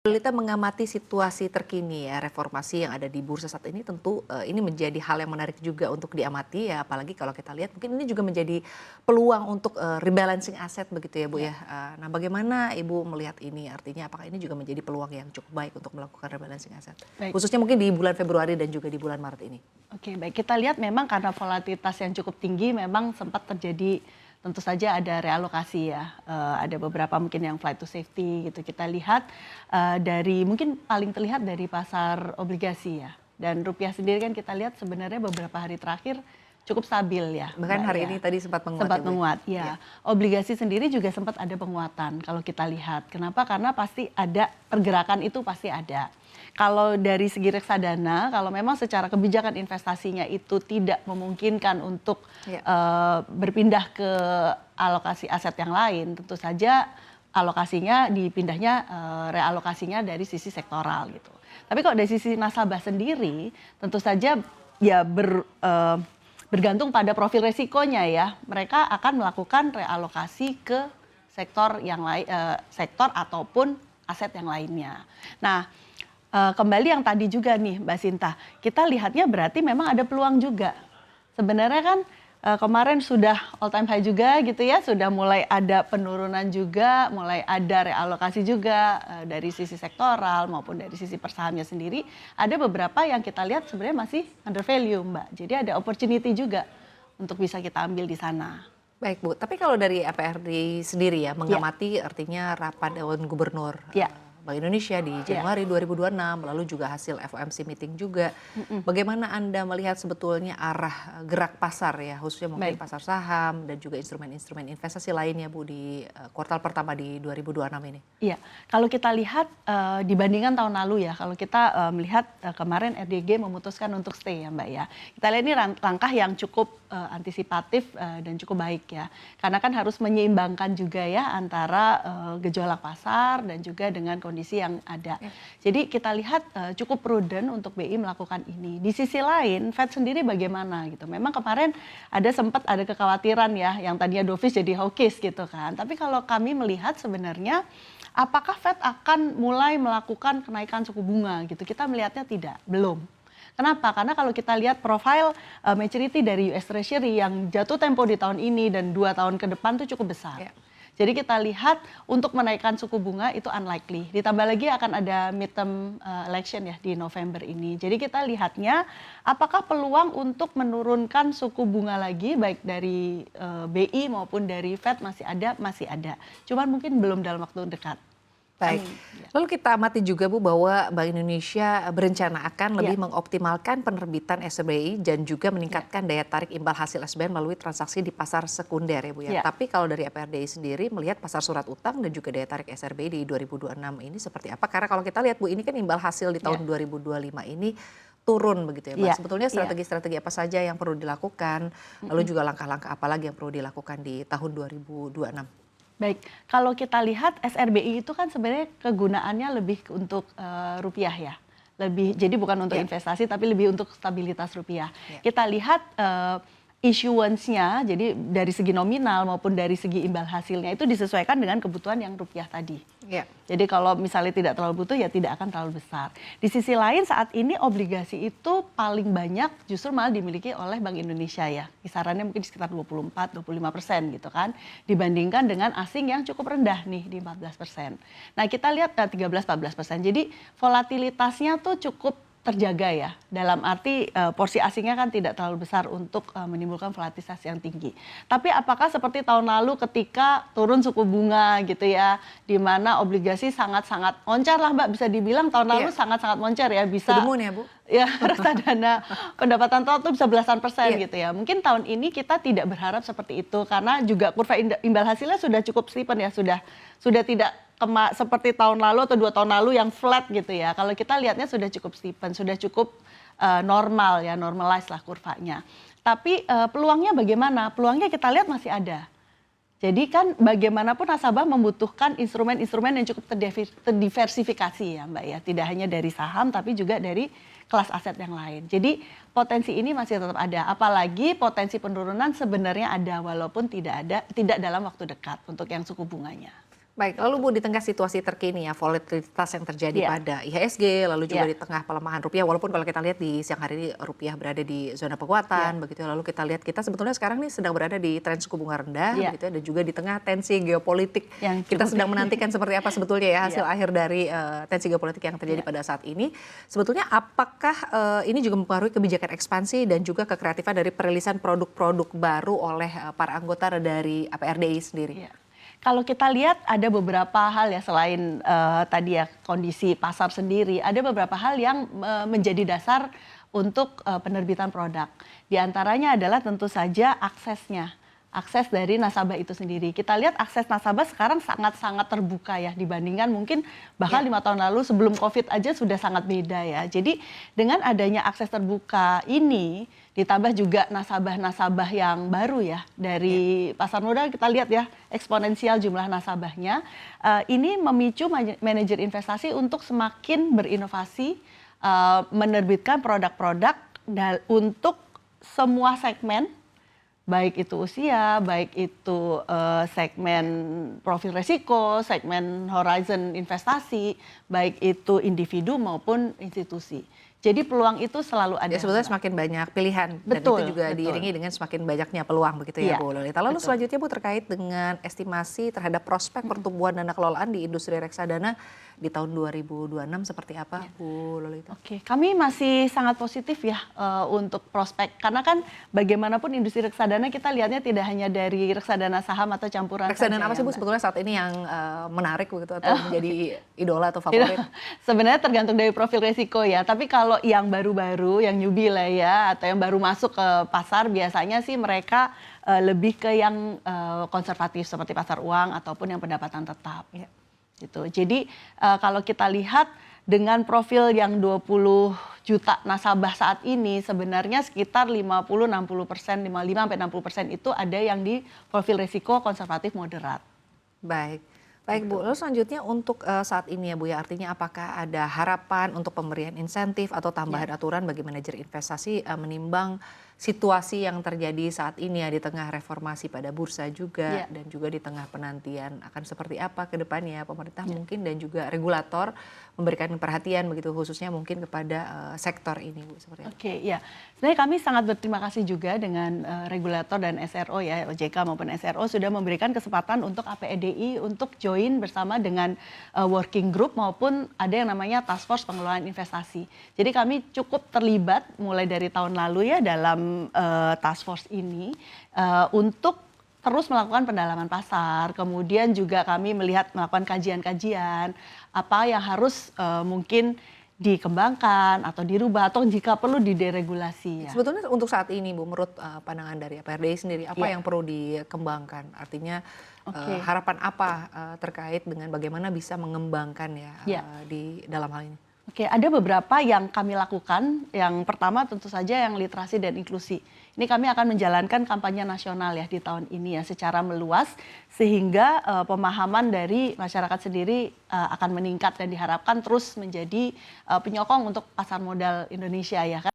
Kita mengamati situasi terkini ya, reformasi yang ada di bursa saat ini tentu ini menjadi hal yang menarik juga untuk diamati ya, apalagi kalau kita lihat mungkin ini juga menjadi peluang untuk rebalancing aset begitu ya Bu Ya. ya. Nah bagaimana Ibu melihat ini? Artinya apakah ini juga menjadi peluang yang cukup baik untuk melakukan rebalancing aset? Baik. Khususnya mungkin di bulan Februari dan juga di bulan Maret ini. Oke, baik. Kita lihat memang karena volatilitas yang cukup tinggi memang sempat terjadi tentu saja ada realokasi ya. Ada beberapa mungkin yang flight to safety gitu. Kita lihat dari mungkin paling terlihat dari pasar obligasi ya. Dan rupiah sendiri kan kita lihat sebenarnya beberapa hari terakhir cukup stabil ya. Bahkan Mbak hari ya. ini tadi sempat menguat Sempat ya Bu? menguat, ya. Obligasi sendiri juga sempat ada penguatan kalau kita lihat. Kenapa? Karena pasti ada pergerakan itu pasti ada. Kalau dari segi reksadana, kalau memang secara kebijakan investasinya itu tidak memungkinkan untuk berpindah ke alokasi aset yang lain, tentu saja alokasinya dipindahnya realokasinya dari sisi sektoral gitu. Tapi kalau dari sisi nasabah sendiri, tentu saja ya bergantung pada profil resikonya ya. Mereka akan melakukan realokasi ke sektor yang lain, sektor ataupun aset yang lainnya. Nah, kembali yang tadi juga nih Mbak Sinta, kita lihatnya berarti memang ada peluang juga. Sebenarnya kan kemarin sudah all time high juga gitu ya, sudah mulai ada penurunan juga, mulai ada realokasi juga dari sisi sektoral maupun dari sisi persahamnya sendiri. Ada beberapa yang kita lihat sebenarnya masih under value Mbak, jadi ada opportunity juga untuk bisa kita ambil di sana. Baik Bu, tapi kalau dari APRD sendiri ya, mengamati artinya rapat Dewan Gubernur Bank Indonesia di Januari 2026, lalu juga hasil FOMC meeting juga. Bagaimana Anda melihat sebetulnya arah gerak pasar ya, khususnya mungkin pasar saham dan juga instrumen-instrumen investasi lainnya Bu di kuartal pertama di 2026 ini? Iya, kalau kita lihat dibandingkan tahun lalu ya, kalau kita melihat kemarin RDG memutuskan untuk stay ya Mbak ya. Kita lihat ini langkah yang cukup antisipatif dan cukup baik ya. Karena kan harus menyeimbangkan juga ya antara gejolak pasar dan juga dengan kondisi yang ada. Jadi kita lihat cukup prudent untuk BI melakukan ini. Di sisi lain, Fed sendiri bagaimana gitu. Memang kemarin sempat ada kekhawatiran ya, yang tadinya dovish jadi hawkish gitu kan. Tapi kalau kami melihat sebenarnya apakah Fed akan mulai melakukan kenaikan suku bunga gitu? Kita melihatnya tidak, belum. Kenapa? Karena kalau kita lihat profil maturity dari US Treasury yang jatuh tempo di tahun ini dan 2 tahun ke depan itu cukup besar. Jadi kita lihat untuk menaikkan suku bunga itu unlikely. Ditambah lagi akan ada midterm election ya di November ini. Jadi kita lihatnya apakah peluang untuk menurunkan suku bunga lagi baik dari BI maupun dari Fed masih ada, masih ada. Cuman mungkin belum dalam waktu dekat. Baik. Lalu kita amati juga Bu bahwa Bank Indonesia berencana akan lebih mengoptimalkan penerbitan SBI dan juga meningkatkan daya tarik imbal hasil SBN melalui transaksi di pasar sekunder ya Bu ya. Tapi kalau dari APRDI sendiri melihat pasar surat utang dan juga daya tarik SRBI di 2026 ini seperti apa? Karena kalau kita lihat Bu ini kan imbal hasil di tahun 2025 ini turun begitu ya Mbak. Sebetulnya strategi-strategi apa saja yang perlu dilakukan, lalu juga langkah-langkah apa lagi yang perlu dilakukan di tahun 2026? Baik, kalau kita lihat SRBI itu kan sebenarnya kegunaannya lebih untuk rupiah ya. Jadi bukan untuk investasi tapi lebih untuk stabilitas rupiah. Kita lihat issuance-nya, jadi dari segi nominal maupun dari segi imbal hasilnya itu disesuaikan dengan kebutuhan yang rupiah tadi. Jadi kalau misalnya tidak terlalu butuh ya tidak akan terlalu besar. Di sisi lain saat ini obligasi itu paling banyak justru malah dimiliki oleh Bank Indonesia ya. Kisarannya mungkin sekitar 24-25% gitu kan. Dibandingkan dengan asing yang cukup rendah nih di 14%. Nah kita lihat 13-14%. Jadi volatilitasnya tuh cukup terjaga ya, dalam arti porsi asingnya kan tidak terlalu besar untuk menimbulkan volatilitas yang tinggi. Tapi apakah seperti tahun lalu ketika turun suku bunga gitu ya, di mana obligasi sangat-sangat moncer lah Mbak, bisa dibilang tahun lalu sangat-sangat moncer ya, bisa Kedemun ya Bu? Ya, reksadana pendapatan total itu bisa belasan persen gitu ya. Mungkin tahun ini kita tidak berharap seperti itu karena juga kurva imbal hasilnya sudah cukup steepen ya, sudah tidak seperti tahun lalu atau 2 tahun lalu yang flat gitu ya. Kalau kita lihatnya sudah cukup steepen, sudah cukup normal ya, normalize lah kurvanya. Tapi peluangnya bagaimana? Peluangnya kita lihat masih ada. Jadi kan bagaimanapun nasabah membutuhkan instrumen-instrumen yang cukup terdiversifikasi ya Mbak ya. Tidak hanya dari saham tapi juga dari kelas aset yang lain. Jadi potensi ini masih tetap ada. Apalagi potensi penurunan sebenarnya ada walaupun tidak dalam waktu dekat untuk yang suku bunganya. Baik, lalu Bu, di tengah situasi terkini ya, volatilitas yang terjadi Iya, pada IHSG, lalu juga iya, di tengah pelemahan rupiah, walaupun kalau kita lihat di siang hari ini rupiah berada di zona iya, penguatan, begitu ya. Lalu kita lihat kita sebetulnya sekarang nih sedang berada di tren suku bunga rendah, iya, begitu ya, dan juga di tengah tensi geopolitik. yang Kita cukup sedang menantikan seperti apa sebetulnya ya hasil iya, akhir dari tensi geopolitik yang terjadi iya. pada saat ini. Sebetulnya apakah ini juga mempengaruhi kebijakan ekspansi dan juga kekreatifan dari perilisan produk-produk baru oleh para anggota dari APRDI sendiri? Iya. Kalau kita lihat ada beberapa hal ya selain tadi ya kondisi pasar sendiri, ada beberapa hal yang menjadi dasar untuk penerbitan produk. Di antaranya adalah tentu saja aksesnya, akses dari nasabah itu sendiri. Kita lihat akses nasabah sekarang sangat-sangat terbuka ya dibandingkan mungkin bahkan Ya. 5 tahun lalu sebelum COVID aja sudah sangat beda ya. Jadi dengan adanya akses terbuka ini ditambah juga nasabah-nasabah yang baru ya dari pasar modal kita lihat ya eksponensial jumlah nasabahnya. Ini memicu manajer investasi untuk semakin berinovasi, menerbitkan produk-produk untuk semua segmen, baik itu usia, baik itu segmen profil resiko, segmen horizon investasi, baik itu individu maupun institusi. Jadi peluang itu selalu ada. Ya sebetulnya semakin banyak pilihan dan itu Betul, juga betul. diiringi dengan semakin banyaknya peluang begitu ya Iya, Bu Lolita. Lalu betul. selanjutnya Bu terkait dengan estimasi terhadap prospek pertumbuhan dana kelolaan di industri reksadana di tahun 2026 seperti apa Bu Lolita? Oke, kami masih sangat positif ya untuk prospek karena kan bagaimanapun industri reksadana kita lihatnya tidak hanya dari reksadana saham atau campuran Reksadana saja apa ya, sih Bu Mbak. sebetulnya saat ini yang menarik begitu atau menjadi idola atau Itu favorit? sebenarnya tergantung dari profil resiko ya. Tapi kalau yang baru-baru, yang newbie lah ya, atau yang baru masuk ke pasar, biasanya sih mereka lebih ke yang konservatif seperti pasar uang ataupun yang pendapatan tetap. Ya. Gitu. Jadi kalau kita lihat dengan profil yang 20 juta nasabah saat ini, sebenarnya sekitar 50-60%, 55-60% itu ada yang di profil risiko konservatif moderat. Baik. Baik Bu, lalu selanjutnya untuk saat ini ya Bu ya, artinya apakah ada harapan untuk pemberian insentif atau tambahan aturan bagi manajer investasi menimbang situasi yang terjadi saat ini ya di tengah reformasi pada bursa juga Ya. dan juga di tengah penantian akan seperti apa ke depannya pemerintah mungkin dan juga regulator memberikan perhatian begitu khususnya mungkin kepada sektor ini Bu seperti apa? Oke, ya. Sebenarnya kami sangat berterima kasih juga dengan regulator dan SRO ya, OJK maupun SRO sudah memberikan kesempatan untuk APEDI untuk join bersama dengan working group maupun ada yang namanya task force pengelolaan investasi. Jadi kami cukup terlibat mulai dari tahun lalu ya dalam task force ini untuk terus melakukan pendalaman pasar, kemudian juga kami melakukan kajian-kajian apa yang harus mungkin dikembangkan atau dirubah atau jika perlu dideregulasi ya. Sebetulnya untuk saat ini Bu, menurut pandangan dari APRDI sendiri, apa Ya, yang perlu dikembangkan? Artinya oke. harapan apa terkait dengan bagaimana bisa mengembangkan ya Ya. di dalam hal ini? Oke, ada beberapa yang kami lakukan. Yang pertama tentu saja yang literasi dan inklusi. Ini kami akan menjalankan kampanye nasional ya di tahun ini ya secara meluas sehingga pemahaman dari masyarakat sendiri akan meningkat dan diharapkan terus menjadi penyokong untuk pasar modal Indonesia ya.